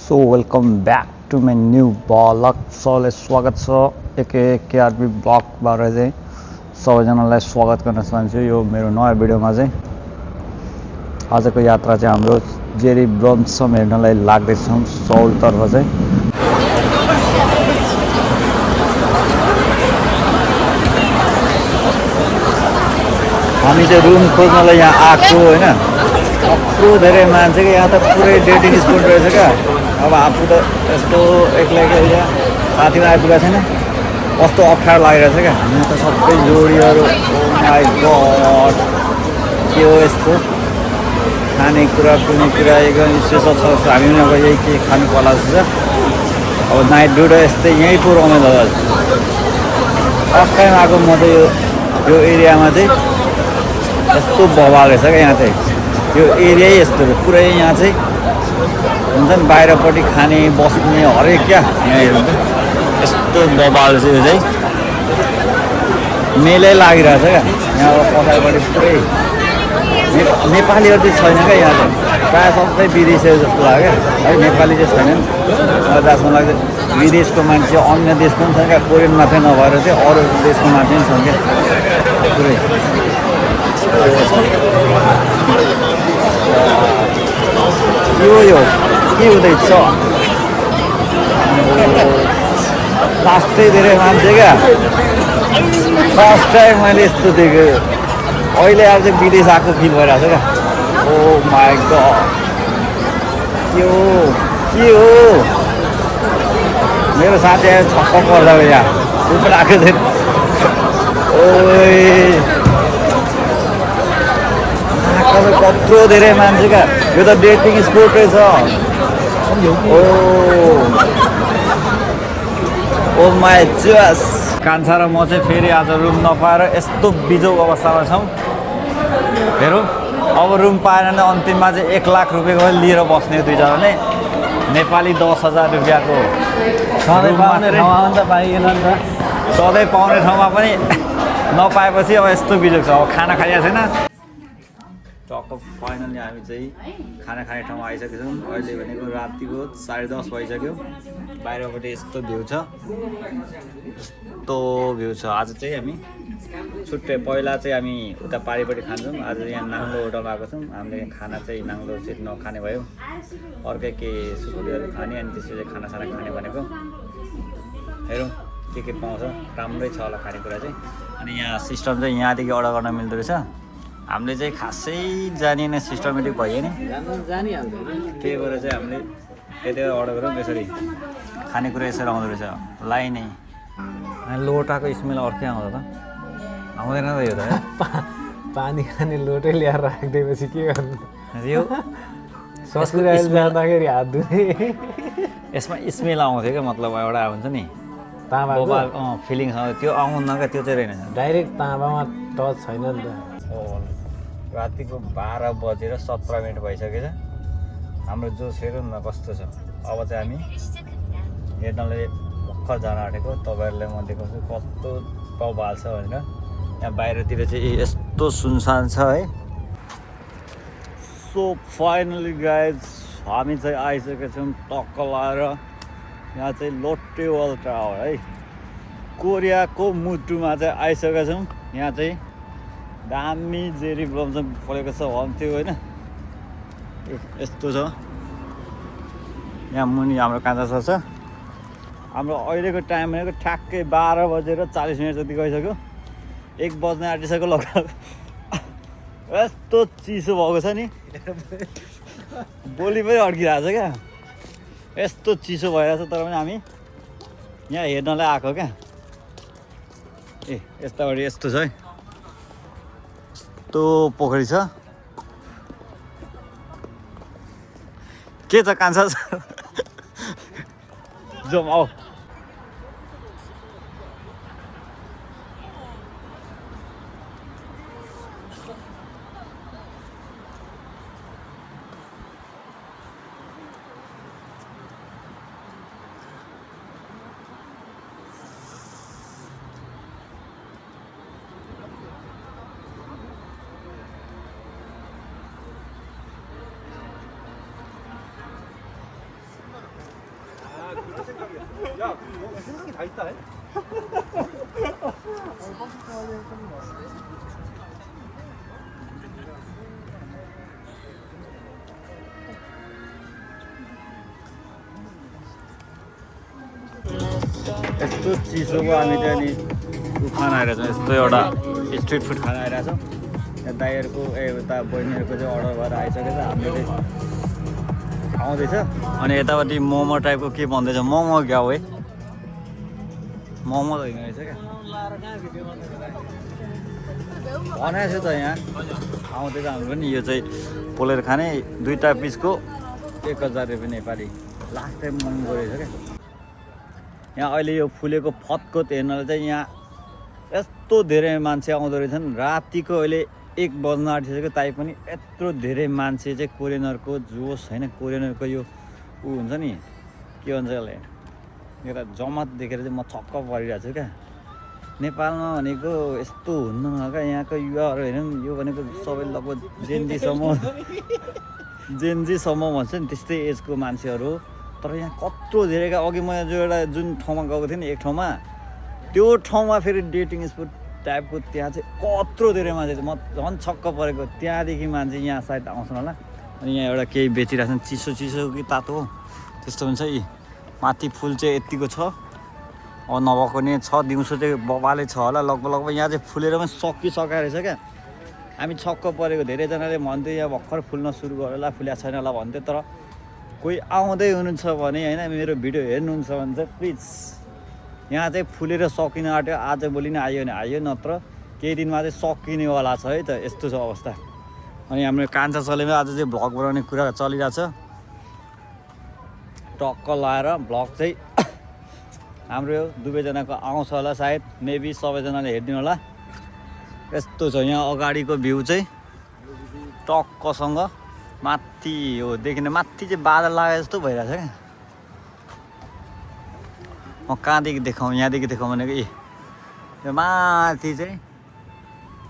So welcome back to my new blog. सबैलाई स्वागत छ केआरपी ब्लगबाट चाहिँ सबैजनालाई स्वागत गर्न चाहन्छु यो मेरो नयाँ भिडियोमा। चाहिँ आजको यात्रा चाहिँ हाम्रो जेरी ब्लसम हेर्नलाई लाग्दैछौँ सौलतर्फ। चाहिँ हामी चाहिँ रुम खोज्नलाई यहाँ आएको होइन। यत्रो धेरै मान्छे क्या यहाँ त पुरै डेटिङ स्पोट रहेछ क्या। अब आफू त यस्तो एक्लै यहाँ साथीमा आइपुगेको छैन, कस्तो अप्ठ्यारो लागिरहेछ क्या। यहाँ त सबै जोडीहरू माई गड के हो यस्तो खानेकुरा कुनै एकदम स्पेसल छ। हामी पनि अब यही के खानु पर्ला जस्तो छ। अब नाइट ड्युटी यस्तै यहीँ पो रमाइलो छ। फर्स्ट टाइम आएको म त यो एरियामा चाहिँ यस्तो बवाल रहेछ क्या। यहाँ चाहिँ यो एरिया यस्तो पुरै यहाँ चाहिँ हुन्छ नि बाहिरपट्टि खाने बस्ने हरेक क्या यहाँ हेर्नु त यस्तो बवाल चाहिँ यो चाहिँ मेलै लागिरहेछ क्या। यहाँ अब पछाडिपट्टि पुरै नेपालीहरू चाहिँ छैन क्या। यहाँ चाहिँ प्रायः सबै विदेशीहरू जस्तो लाग्यो है, नेपाली चाहिँ छैनन्। जहाँसम्म लाग्छ विदेशको मान्छे अन्य देशको पनि छन् क्या, कोरियन मात्रै नभएर चाहिँ अरू देशको मान्छे पनि छन् क्या पुरै। यो के हुँदैछ लास्टै धेरै मान्छे क्या। फर्स्ट टाइम मैले यस्तो देखेँ। अहिले अब चाहिँ विदेश आएको फिल भइरहेको छ क्या। ओ माई गड के हो मेरो साथी आएर छक्क पर्दा यहाँ ऊपर आएको थिएन। कत्रो धेरै मान्छे क्या। यो त डेटिङ स्पोट रहेछ। ओ माई जस कान्छा र म चाहिँ फेरि आज रुम नपाएर यस्तो बिजोग अवस्थामा छौँ। हेरौँ अब रुम पाएन भने अन्तिममा चाहिँ 1 लाख रुपियाँको लिएर बस्ने दुईजनाले। नेपाली 10,000 रुपियाँको सधैँ पाउने ठाउँमा त पाइएन नि त। सधैँ पाउने ठाउँमा पनि नपाएपछि अब यस्तो बिजोग छ। अब खाना खाइएको छैन। टक्क फाइनली हामी चाहिँ खाना खाने ठाउँमा आइसकेको छौँ। अहिले भनेको रातिको 10:30 भइसक्यो। बाहिरपट्टि यस्तो भ्यू छ, यस्तो भ्यू छ। आज चाहिँ हामी छुट्टै पहिला चाहिँ हामी उता पारिपट्टि खान्छौँ। आज यहाँ नाङ्लो होटलमा आएको छौँ। हामीले खाना चाहिँ नाङ्लो सिट नखाने भयो, अर्कै के सुकुटीहरू खाने अनि त्यसपछि खानासाना खाने भनेको। हेरौँ के पाउँछ। राम्रै छ होला खानेकुरा चाहिँ। अनि यहाँ सिस्टम चाहिँ यहाँदेखि अर्डर गर्न मिल्दो रहेछ। हामीले चाहिँ खासै जानिएन, सिस्टमेटिक भयो नि जानिहाल्छ। त्यही भएर चाहिँ हामीले यति अर्डर गरौँ। यसरी खानेकुरा यसरी आउँदो रहेछ लाइनै। लोटाको स्मेल अर्कै आउँछ त, आउँदैन त यो त। पानी खाने लोटै ल्याएर राखिदिएपछि के गर्नु यो ससुराली जाँदाखेरि हात धुने यसमा स्मेल आउँथ्यो क्या। मतलब एउटा हुन्छ नि ताँबाको फिलिङ्स आउँथ्यो, त्यो आउनु क्या। त्यो चाहिँ रहेन, डाइरेक्ट ताँबामा टच छैन नि त। रातिको 12:17 भइसकेछ। हाम्रो जोस हेरौँ न कस्तो छ। अब चाहिँ हामी हेर्नलाई भर्खर जान आँटेको। तपाईँहरूलाई म देखाउँछु कस्तो बवाल छ भनेर। यहाँ बाहिरतिर चाहिँ यस्तो सुनसान छ है। सो फाइनली गाइज हामी चाहिँ आइसकेका छौँ टक्क लाएर। यहाँ चाहिँ लोटे वाल टावर है, कोरियाको मुटुमा चाहिँ आइसकेका छौँ। यहाँ चाहिँ दामी जेरी ब्लसम फलेको छ भन्थ्यो होइन। यस्तो छ यहाँ मुनि हाम्रो कान्छा सर छ। हाम्रो अहिलेको टाइम भनेको ठ्याक्कै 12:40 जति गइसक्यो। 1 बज्न आँटिसक्यो लगभग। यस्तो चिसो भएको छ नि, बोली पनि अड्किरहेको छ क्या। यस्तो चिसो भइरहेछ तर पनि हामी यहाँ हेर्नलाई आएको क्या। यतापट्टि यस्तो छ है, यस्तो पोखरी छ। के छ कान्छा जाउँ आऊ। यस्तो चिसोको हामी चाहिँ नि खाना आइरहेको छौँ यस्तो एउटा स्ट्रिट फुड खाना आइरहेको छौँ यहाँ दाइहरूको उता बहिनीहरूको चाहिँ अर्डर भएर आइसकेको छ हामीले चाहिँ आउँदैछ अनि यतापट्टि मोमो टाइपको के भन्दैछ मोमो क्या हो है मोमो त होइन रहेछ क्या बनाएको छु त यहाँ आउँदैछ हाम्रो पनि यो चाहिँ पोलेर खाने 2टा पिसको 1000 रुपियाँ नेपाली लास्ट टाइम महँगो रहेछ क्या यहाँ अहिले यो फुलेको फतकोत हेर्नलाई चाहिँ यहाँ यस्तो धेरै मान्छे आउँदो रहेछन् रातिको अहिले 1 बज्न आँटिसक्यो तापनि यत्रो धेरै मान्छे चाहिँ कोरियनरको जोस होइन कोरियनरको यो ऊ हुन्छ नि के भन्छ यसलाई एउटा जमात देखेर चाहिँ म छक्क परिरहेको छु क्या नेपालमा भनेको यस्तो हुन्न क्या यहाँको युवाहरू हेरौँ यो भनेको सबै लगभग जेनजीसम्म भन्छ नि त्यस्तै एजको मान्छेहरू तर यहाँ कत्रो धेरै अघि म जो एउटा जुन ठाउँमा गएको थिएँ नि एक ठाउँमा त्यो ठाउँमा फेरि डेटिङ स्पोट टाइपको त्यहाँ चाहिँ कत्रो धेरै मान्छे म झन् छक्क परेको त्यहाँदेखि मान्छे यहाँ सायद आउँछन् होला अनि यहाँ एउटा केही बेचिरहेछन् चिसो कि तातो हो त्यस्तो हुन्छ यी माथि फुल चाहिँ यत्तिको छ अब नभएको नि छ दिउँसो चाहिँ बबाले छ होला लगभग यहाँ चाहिँ फुलेर पनि सकिसकेको रहेछ क्या हामी छक्क परेको धेरैजनाले भन्थ्यो यहाँ भर्खर फुल्न सुरु गर्यो होला फुल्या छैन होला भन्थ्यो तर कोही आउँदै हुनुहुन्छ भने होइन मेरो भिडियो हेर्नुहुन्छ भने चाहिँ प्लिज यहाँ चाहिँ फुलेर सकिन आँट्यो आजभोलि नै आयो भने आयो नत्र केही दिनमा चाहिँ सकिनेवाला छ है त यस्तो छ अवस्था अनि हाम्रो कान्छा चलेमा आज चाहिँ भ्लग बनाउने कुरा चलिरहेछ टक्क लाएर भ्लग चाहिँ हाम्रो दुवैजनाको आउँछ होला सायद मेबी सबैजनाले हेरिदिनु होला यस्तो छ यहाँ अगाडिको भ्यू चाहिँ टक्कसँग माथि हो देखिने माथि चाहिँ बादल लागेको जस्तो भइरहेछ क्या म कहाँदेखि देखाउँ यहाँदेखि देखाउँ भनेको ए यो माथि चाहिँ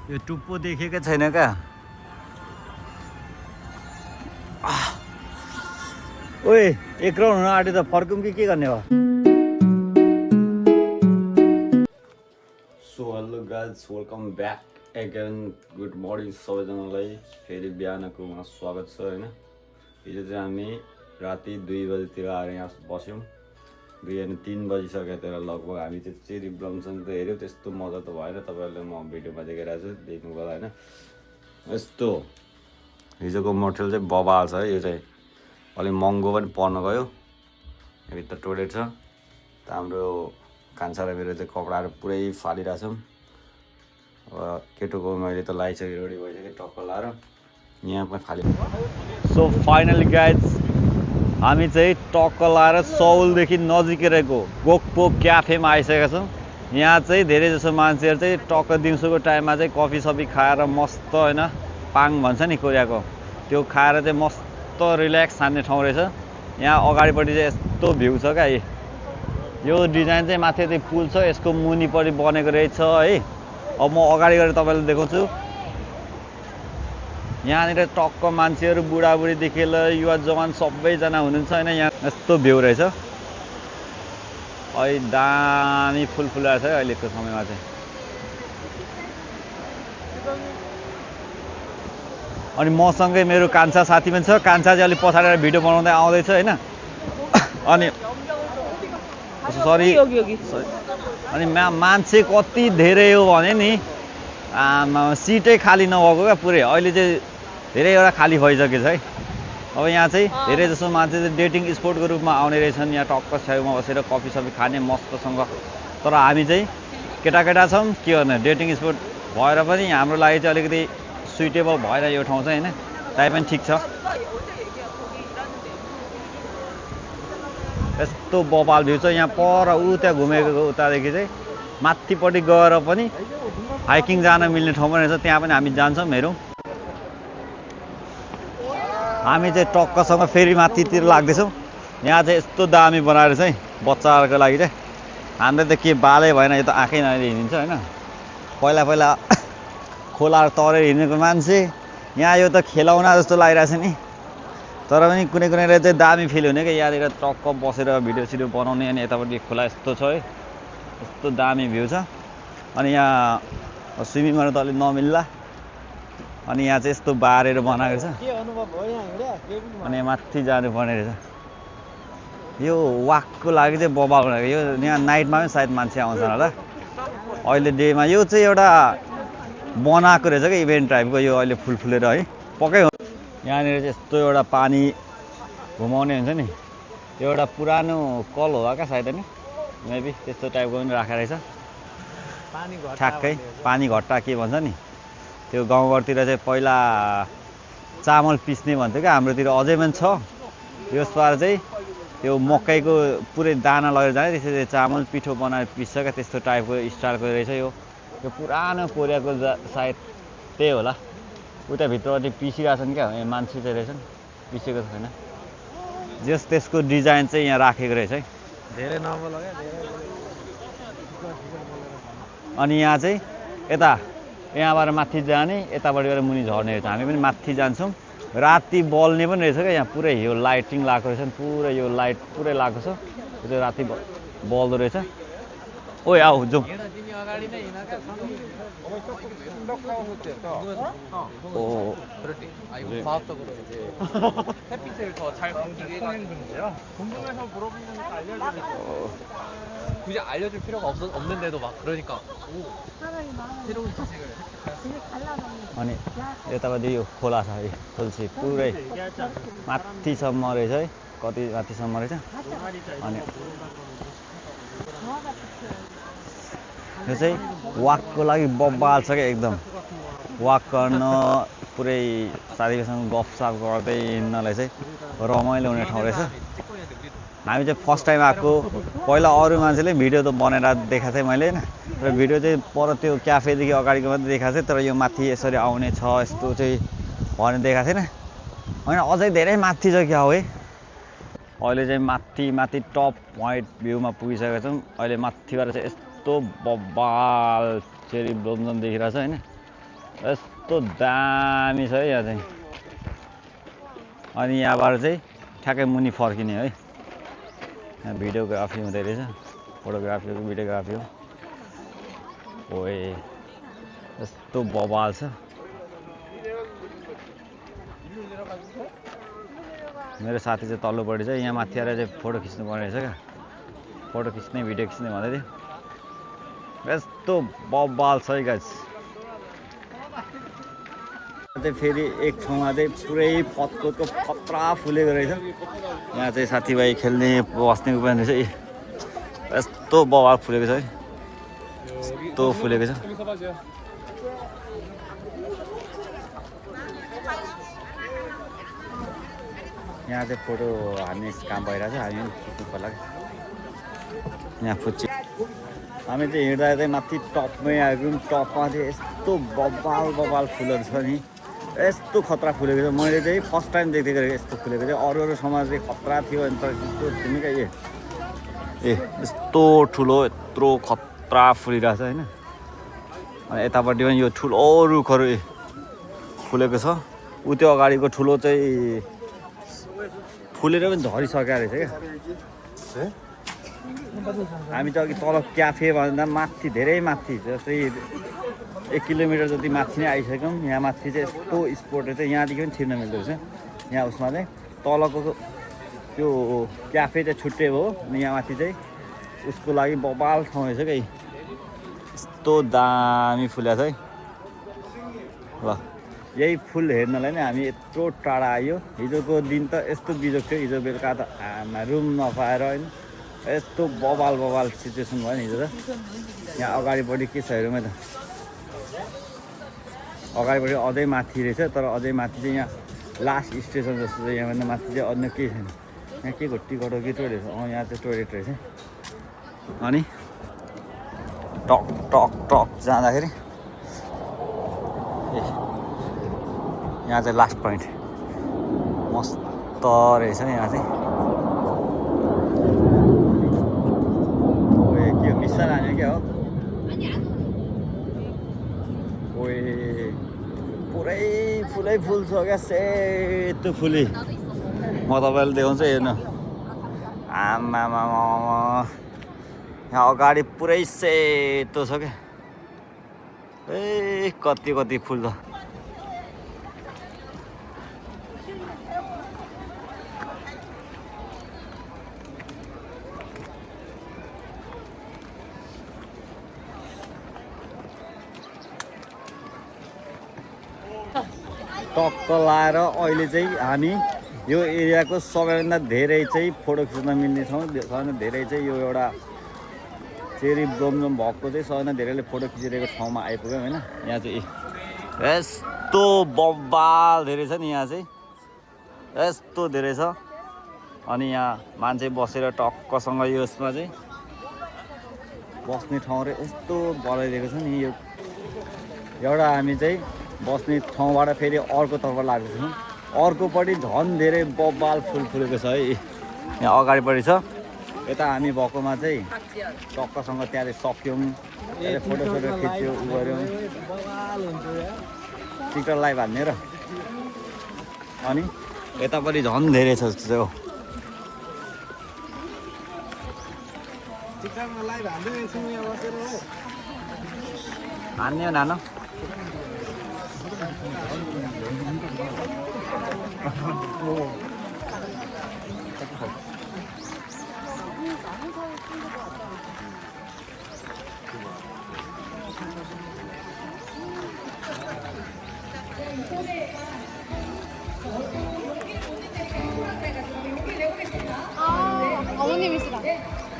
यो टुप्पो देखेकै छैन क्या ओए एक राउन्ड हुन आँट्यो त फर्कौँ कि के गर्ने हो so hello guys welcome back again good morning सबैजनालाई फेरि बिहानकोमा स्वागत छ होइन हिजो चाहिँ हामी राति 2 बजीतिर आएर यहाँ बस्यौँ 2 अनि 3 बजिसक्यो तर लगभग हामी चाहिँ चेरी ब्लम्सन त हेऱ्यौँ त्यस्तो मजा त भएन तपाईँहरूले म भिडियोमा देखाइरहेको छु देख्नुभयो होइन यस्तो हिजोको मटेरियल चाहिँ बबाल छ है यो चाहिँ अलिक महँगो पनि पर्न गयो यहाँभित्र टोइलेट छ हाम्रो कान्छा र मेरो चाहिँ कपडाहरू पुरै फालिरहेछौँ अब केटोको मैले त लगाइसकेँ रेडी भइसकेँ टक्क लाएर यहाँ पनि फाल्यो सो फाइनली गाइज हामी चाहिँ टक्क लाएर सौलदेखि नजिकै रहेको गोकपो क्याफेमा आइसकेका छौँ यहाँ चाहिँ धेरै जसो मान्छेहरू चाहिँ टक्क दिउँसोको टाइममा चाहिँ कफी सफी खाएर मस्त होइन पाङ भन्छ नि कोरियाको त्यो खाएर चाहिँ मस्त रिल्याक्स छान्ने ठाउँ रहेछ यहाँ अगाडिपट्टि चाहिँ यस्तो भ्यू छ क्या यो डिजाइन चाहिँ माथि चाहिँ पुल छ यसको मुनिपट्टि बनेको रहेछ है अब म अगाडि गएर तपाईँलाई देखाउँछु यहाँनिर टक्क मान्छेहरू बुढाबुढीदेखि लिएर युवा जवान सबैजना हुनुहुन्छ होइन यहाँ यस्तो भ्यू रहेछ अहिले दामी फुल फुलाएको छ है अहिलेको समयमा चाहिँ अनि मसँगै मेरो कान्छा साथी पनि छ कान्छा चाहिँ अलिक पछाडि भिडियो बनाउँदै आउँदैछ होइन अनि सरी अनि मान्छे कति धेरै हो भने नि सिटै खाली नभएको क्या पुरै अहिले चाहिँ धेरैवटा खाली भइसकेको छ है अब यहाँ चाहिँ धेरै जसो मान्छे चाहिँ डेटिङ स्पोटको रूपमा आउने रहेछन् यहाँ टक्क छेउमा बसेर कफी सफी खाने मस्तसँग तर हामी चाहिँ केटाकेटा छौँ के गर्ने डेटिङ स्पोट भएर पनि हाम्रो लागि चाहिँ अलिकति सुइटेबल भएर यो ठाउँ चाहिँ होइन ताइ पनि ठिक छ यस्तो बबाल भ्यू छ यहाँ पर त्यहाँ घुमेको उतादेखि चाहिँ माथिपट्टि गएर पनि हाइकिङ जान मिल्ने ठाउँ पनि रहेछ त्यहाँ पनि हामी जान्छौँ हेरौँ हामी चाहिँ टक्कसँग फेरि माथितिर लाग्दैछौँ यहाँ चाहिँ यस्तो दामी बनाएर चाहिँ बच्चाहरूको लागि चाहिँ हाम्रो त के बालै भएन यो त आँखै नहेरी हिँडिन्छ होइन पहिला खोलाहरू तरेर हिँडेको मान्छे यहाँ यो त खेलाउना जस्तो लागिरहेछ नि तर तर पनि कुनै कुनैले चाहिँ दामी फिल हुने क्या यहाँनिर टक्क बसेर भिडियो सिडियो बनाउने अनि यतापट्टि खोला यस्तो छ है यस्तो दामी भ्यू छ अनि यहाँ स्विमिङ गर्नु त अलिक नमिल्ला अनि यहाँ चाहिँ यस्तो बारेर बनाएको छ के अनुभव भयो यहाँ हिँड्या के पनि अनि माथि जानुपर्ने रहेछ यो वाकको लागि चाहिँ बबाल बनाएको यो यहाँ नाइटमा पनि सायद मान्छे आउँछ होला अहिले डेमा यो चाहिँ एउटा बनाएको रहेछ क्या इभेन्ट टाइपको यो अहिले फुल फुलेर है पक्कै हो यहाँनिर चाहिँ यस्तो एउटा पानी घुमाउने हुन्छ नि त्यो एउटा पुरानो कल होला क्या सायद नि मेबी त्यस्तो टाइपको पनि राखेको रहेछ पानी घट्टा ठ्याक्कै पानी घट्टा के भन्छ नि त्यो गाउँघरतिर चाहिँ पहिला चामल पिस्ने भन्थ्यो क्या हाम्रोतिर अझै पनि छ यसपार चाहिँ त्यो मकैको पुरै दाना लगेर जाने त्यसरी चामल पिठो बनाएर पिस्छ क्या त्यस्तो टाइपको स्टाइलको रहेछ यो पुरानो कोरियाको सायद त्यही होला उता भित्रपट्टि पिसिरहेको छन् क्या मान्छे चाहिँ रहेछन् पिसेको छैन जस त्यसको डिजाइन चाहिँ यहाँ राखेको रहेछ है धेरै नर्मल हो क्या धेरै अनि यहाँ चाहिँ यता यहाँबाट माथि जाने यतापट्टिबाट मुनि झर्ने रहेछ हामी पनि माथि जान्छौँ राति बल्ने पनि रहेछ क्या यहाँ पुरै यो लाइटिङ लगाएको रहेछ पुरै यो लाइट पुरै लगाएको छ त्यो राति बल्दो रहेछ ओइ आऊ जाउँ 굳이 알려줄 필요가 없는데도 막 그러니까 새로운 지식을 अनि यतापट्टि यो खोला छ है तुलसी पुरै माथिसम्म रहेछ है कति माथिसम्म रहेछ अनि यो चाहिँ वाकको लागि बब्बाल छ क्या एकदम वाक गर्न पुरै साथीहरूसँग गफसफ गर्दै हिँड्नलाई चाहिँ रमाइलो हुने ठाउँ रहेछ हामी चाहिँ फर्स्ट टाइम आएको पहिला अरू मान्छेले भिडियो त बनाएर देखाएको थिएँ मैले होइन र भिडियो चाहिँ पर त्यो क्याफेदेखि अगाडिको मात्रै देखाएको थिएँ तर यो माथि यसरी आउने छ यस्तो चाहिँ भनेर देखाएको थिएन होइन अझै धेरै माथि छ क्या हो है अहिले चाहिँ माथि टप पोइन्ट भ्यूमा पुगिसकेका छौँ अहिले माथिबाट चाहिँ यस्तो बब्बाल चेरी ब्लोसम देखिरहेको छ होइन यस्तो दामी छ है यहाँ चाहिँ अनि यहाँबाट चाहिँ ठ्याक्कै मुनि फर्किने है यहाँ भिडियोग्राफी हुँदै रहेछ फोटोग्राफी हो भिडियोग्राफी हो ओए यस्तो बबाल छ मेरो साथी चाहिँ तल्लोपट्टि चाहिँ यहाँ माथि आएर चाहिँ फोटो खिच्नु पर्ने रहेछ क्या फोटो खिच्ने भिडियो खिच्ने भन्दै थियो यस्तो बबाल छ है गाइस चाहिँ फेरि एक ठाउँमा चाहिँ पुरै पत्कोको खतरा फुलेको रहेछ यहाँ चाहिँ साथीभाइ खेल्ने बस्ने पनि रहेछ यस्तो बबाल फुलेको छ है यस्तो फुलेको छ यहाँ चाहिँ फोटो हान्ने काम भइरहेको छ हामी पनि खिच्नुको लागि यहाँ फुच्ची हामी चाहिँ हिँड्दा चाहिँ माथि टपमै आएको टपमा चाहिँ यस्तो बबाल फुलहरू छ नि यस्तो खतरा फुलेको छ मैले चाहिँ फर्स्ट टाइम देखेको यस्तो फुलेको चाहिँ अरू समाज चाहिँ खतरा थियो अनि तर यस्तो थिएन क्या यस्तो ठुलो यत्रो खतरा फुलिरहेको छ होइन अनि यतापट्टि पनि यो ठुलो रुखहरू फुलेको छ उ त्यो अगाडिको ठुलो चाहिँ फुलेर पनि झरिसकेको रहेछ क्या हामी त अघि तल क्याफे भन्दा माथि धेरै माथि जस्तै 1 किलोमिटर जति माथि नै आइसक्यौँ यहाँ माथि चाहिँ यस्तो स्पोटहरू चाहिँ यहाँदेखि पनि छिर्न मिल्दो रहेछ यहाँ उसमा चाहिँ तलको त्यो क्याफे चाहिँ छुट्टै हो अनि यहाँ माथि चाहिँ उसको लागि बबाल ठाउँ रहेछ क्या यस्तो दामी फुलेको छ है ल यही फुल हेर्नलाई नै हामी यत्रो टाढा आयो हिजोको दिन त यस्तो बिजोग थियो हिजो बेलुका त रुम नपाएर होइन यस्तो बबाल सिचुएसन भयो नि हिजो त यहाँ अगाडिपट्टि के छ हेरौँ त अगाडिपट्टि अझै माथि रहेछ तर अझै माथि चाहिँ यहाँ लास्ट स्टेसन जस्तो चाहिँ यहाँभन्दा माथि चाहिँ अन्य केही छैन यहाँ के घुट्टी गटो कि टोइलेट यहाँ चाहिँ टोइलेट रहेछ अनि टक जाँदाखेरि यहाँ चाहिँ लास्ट पोइन्ट मस्त रहेछ यहाँ चाहिँ ओए के हो मिसा लाने क्या हो ओए पुरै फुलै फुल छ क्या सेतो फुली म तपाईँलाई देखाउँछु हेर्नु आमामामा यहाँ अगाडि पुरै सेतो छ क्या ए कति कति फुल छ टक्क लाएर अहिले चाहिँ हामी यो एरियाको सबैभन्दा धेरै चाहिँ फोटो खिच्न मिल्ने ठाउँ सबैभन्दा धेरै चाहिँ यो एउटा चेरी ब्लोम भएको चाहिँ सबैभन्दा धेरैले फोटो खिचिरहेको ठाउँमा आइपुग्यौँ होइन यहाँ चाहिँ यस्तो बब्बाल धेरै छ नि यहाँ चाहिँ यस्तो धेरै छ अनि यहाँ मान्छे बसेर टक्कसँग यसमा चाहिँ बस्ने ठाउँहरू यस्तो बनाइदिएको छ नि यो एउटा हामी चाहिँ बस्ने ठाउँबाट फेरि अर्कोतर्फ लाग्दैछौँ अर्कोपट्टि झन् धेरै बब्बाल फुल फुलेको छ है यहाँ अगाडिपट्टि छ यता हामी भएकोमा चाहिँ टक्कसँग त्यहाँ सक्यौँ फोटोसोटो खिच्यौँ उ गऱ्यौँ टिकट लाइभ हान्ने र अनि यतापट्टि झन् धेरै छ जस्तो चाहिँ हो हान्ने हो नानो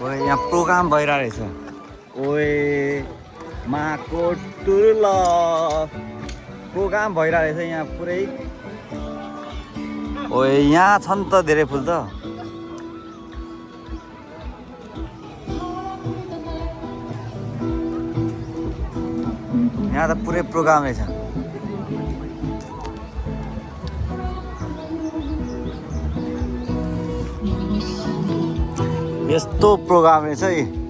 ओए यहाँ प्रोग्राम भइरहेछ ओए माको टुर्ल प्रोग्राम भइरहेछ यहाँ पुरै ओए यहाँ छ नि त धेरै फुल त यहाँ त पुरै प्रोग्राम रहेछ यस्तो प्रोग्राम रहेछ है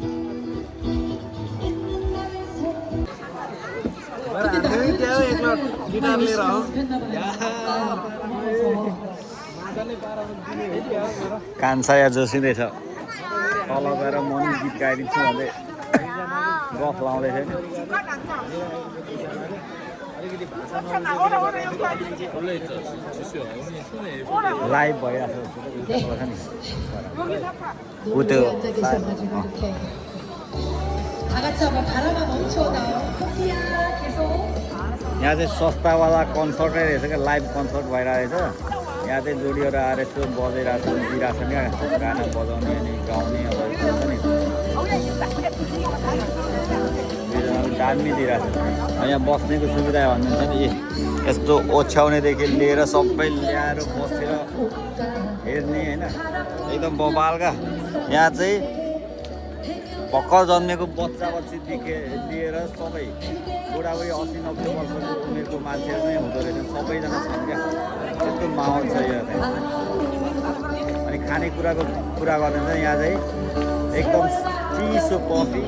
कान्छा या जोसिँदैछ तल गएर म नि गीत गाइदिन्छु भन्दै गफ लाउँदैछ नि लाइभ भइरहेको छ नि ऊ त्यो यहाँ चाहिँ सस्तावाला कन्सर्टै रहेछ क्या लाइभ कन्सर्ट भइरहेको रहेछ यहाँ चाहिँ जोडीहरू आएर यसो बजाइरहेको छ दिइरहेको छ क्या गाना बजाउने अनि गाउने अब दामी दिइरहेको छ यहाँ बस्नेको सुविधा भन्नुहुन्छ नि यस्तो ओछ्याउनेदेखि लिएर सबै ल्याएर बसेर हेर्ने होइन एकदम बबालका यहाँ चाहिँ भर्खर जन्मेको बच्चा बच्चीदेखि लिएर सबै बुढाबुढी 80-90 वर्षको उमेरको मान्छेहरू नै हुँदो रहेछ सबैजना छन् क्या त्यस्तो माहौल छ यो चाहिँ अनि खानेकुराको कुरा गर्दा चाहिँ यहाँ चाहिँ एकदम चिसो कफी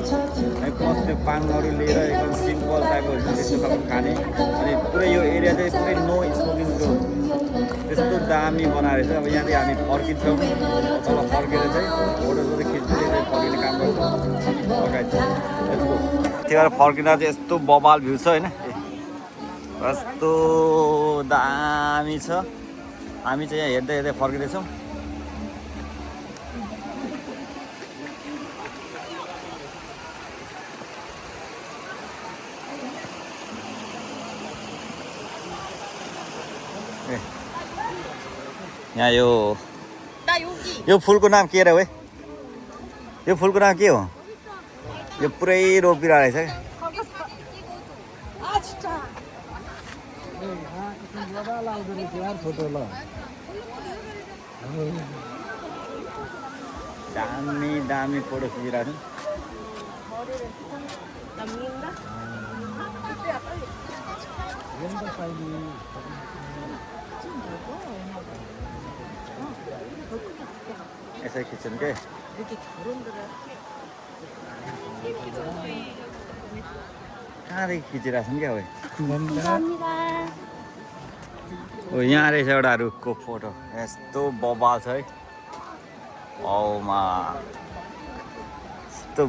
अनि प्लस त्यो पानहरू लिएर एकदम सिम्पल टाइपको हुन्छ त्यस्तो खालको खाने अनि पुरै यो एरिया चाहिँ पुरै नो स्मोकिङको त्यस्तो दामी बनाएर चाहिँ अब यहाँ चाहिँ हामी फर्किन्छौँ तल फर्केर चाहिँ फोटोसोटो खिच्दै चाहिँ फर्किने काम गर्छौँ त्यो भएर फर्किँदा चाहिँ यस्तो बबाल भ्यू छ होइन कस्तो दामी छ हामी चाहिँ यहाँ हेर्दै हेर्दै फर्किँदैछौँ यहाँ यो फुलको नाम के रे यो फुलको नाम के हो यो पुरै रोपिरहेको रहेछ दामी दामी फोटो खिचिरहेको यसै खिच्छन् के कहाँदेखि खिचिरहेछन् क्या ओ यहाँ रहेछ एउटा रुखको फोटो यस्तो बबाल छ है औमा यस्तो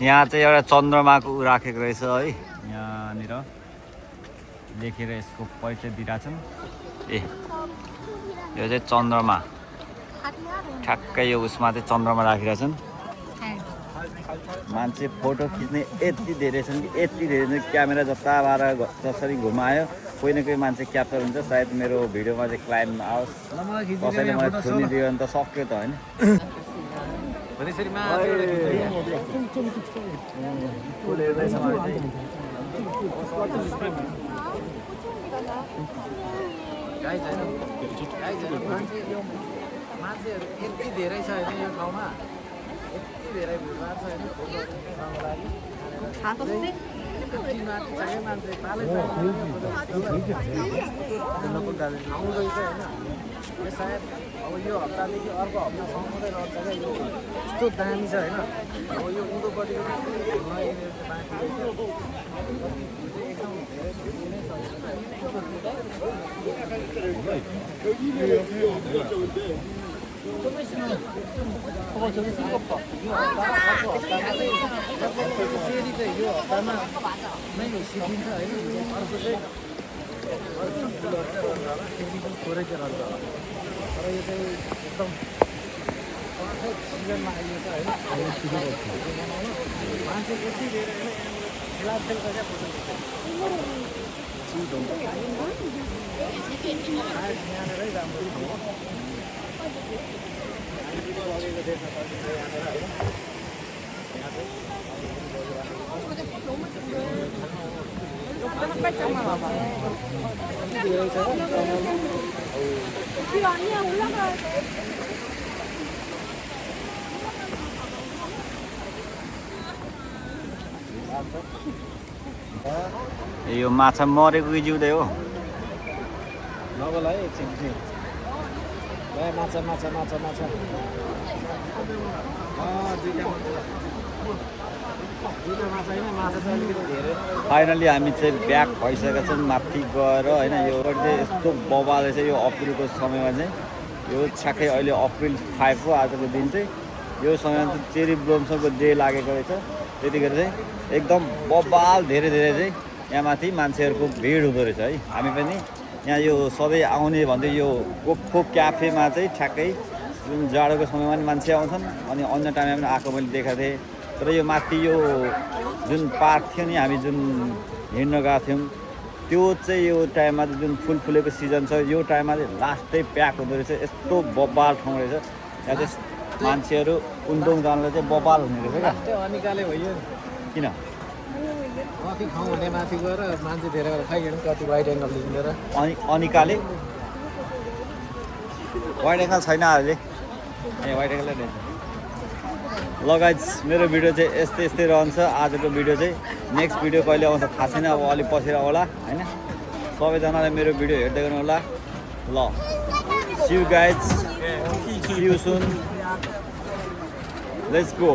यहाँ चाहिँ एउटा चन्द्रमाको उ राखेको रहेछ है यहाँनिर लेखेर यसको परिचय दिइरहेको छन् ए यो चाहिँ चन्द्रमा ठ्याक्कै यो उसमा चाहिँ चन्द्रमा राखिरहेछन् मान्छे फोटो खिच्ने यति धेरै छन् कि यति धेरै छन् क्यामेरा जताबाट जसरी घुमायो कोही न कोही मान्छे क्याप्चर हुन्छ सायद मेरो भिडियोमा चाहिँ क्लाइम आओस् कसैले मलाई थुनिदियो भने त सक्यो त होइन मान्छेहरू यति धेरै छ होइन यो ठाउँमा यति धेरै भिडभाड छ होइन फोटोहरू खिच्नको लागि माथि छ क्या मान्छे पालै आउँदैछ होइन यो सायद अब यो हप्तादेखि अर्को हप्तासम्म मात्रै रहन्छ क्या यो यस्तो दामी छ होइन अब यो उँधोपट्टिको बाँकी एकदम चेरी चाहिँ यो हप्तामा नै सिद्धिन्छ होइन अर्को चाहिँ चेरी पनि थोरै चाहिँ रहन्छ तर यो चाहिँ एकदम सिजनमा आइएको छ होइन मान्छे यति धेरै खेलाखेल क्या फोटो यहाँनिरै राम्रो यो माछा मरेको कि जिउँदै हो नगल है एकछिन माछा माछा माछा माछा दुईवटा माछा होइन माछा चाहिँ अलिकति धेरै फाइनली हामी चाहिँ ब्याक भइसकेका छौँ माथि गएर होइन यो चाहिँ यस्तो बबाल रहेछ यो अप्रिलको समयमा चाहिँ यो ठ्याक्कै अहिले अप्रिल 5 हो आजको दिन चाहिँ यो समयमा चाहिँ चेरी ब्लोसमको डे लागेको रहेछ त्यतिखेर चाहिँ एकदम बबाल धेरै धेरै चाहिँ यहाँ माथि मान्छेहरूको भिड हुँदो रहेछ है हामी पनि यहाँ यो सधैँ आउने भन्दै यो कोको क्याफेमा चाहिँ ठ्याक्कै जुन जाडोको समयमा पनि मान्छे आउँछन् अनि अन्य टाइममा पनि आएको मैले देखाएको थिएँ तर यो माथि यो जुन पार्क थियो नि हामी जुन हिँड्न गएको थियौँ त्यो चाहिँ यो टाइममा चाहिँ जुन फुल फुलेको सिजन छ यो टाइममा चाहिँ लास्टै प्याक हुँदो रहेछ यस्तो बबाल ठाउँ रहेछ यहाँ चाहिँ मान्छेहरू उन्दोङ जानलाई चाहिँ बबाल हुने रहेछ क्या अनिकाले भयो किन कति खाउँ भने माथि गएर मान्छे धेरै भएर खाइहाल्नु कति वाइड एङ्गल लिएर अनिकाले वाइड एङ्गल छैन अहिले ए वाइड एङ्गल रहेछ ल गाइज मेरो भिडियो चाहिँ यस्तै यस्तै रहन्छ आजको भिडियो चाहिँ नेक्स्ट भिडियो कहिले आउँछ थाहा छैन अब अलिक पछि होला होइन सबैजनाले मेरो भिडियो हेर्दै गर्नु होला ल see you guys see you soon let's go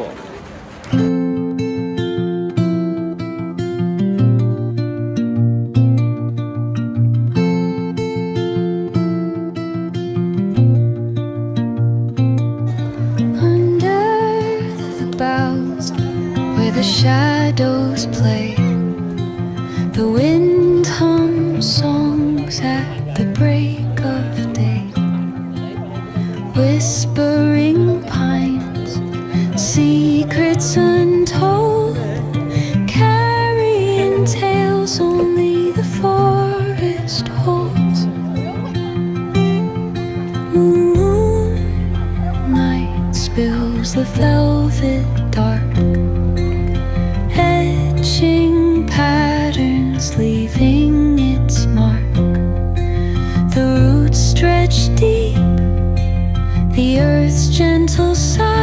the shadows play, the wind hums songs at the break of day, whispering pines, secrets untold, carrying tales only the forest holds. Moonlight spills the velvet dark, patterns leaving its mark. The roots stretch deep, the earth's gentle sigh